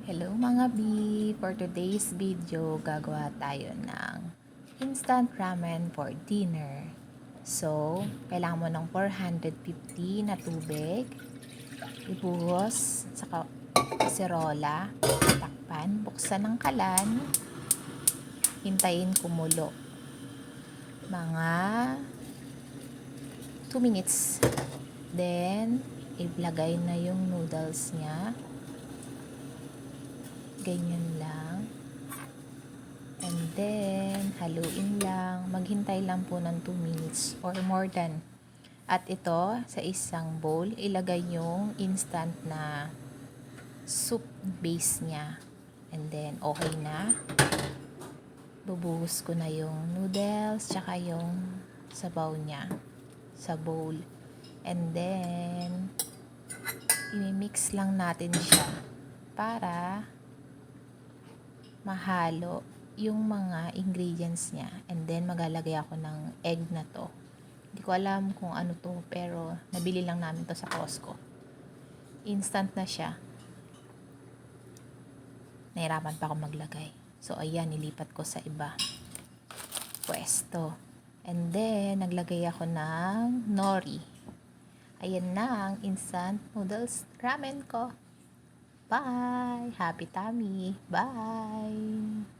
Hello mga B! For today's video, gagawa tayo ng instant ramen for dinner. So, kailangan mo ng 450 na tubig. Ibuhos sa kaserola. Takpan. Buksan ng kalan. Hintayin kumulo. Mga 2 minutes. Then, ilagay na yung noodles niya. Ganyan lang. And then, haluin lang. Maghintay lang po ng 2 minutes or more than. At ito, sa isang bowl, ilagay yung instant na soup base niya. And then, okay na. Bubuhos ko na yung noodles, tsaka yung sabaw niya sa bowl. And then, imimix lang natin siya para mahalo yung mga ingredients niya. And then, maglalagay ako ng egg na to. Hindi ko alam kung ano to, pero nabili lang namin to sa Costco. Instant na siya. Nahirapan pa ako maglagay. So, ayan, nilipat ko sa iba pwesto. And then, naglagay ako ng nori. Ayan na ang instant noodles ramen ko. Bye! Happy tummy! Bye!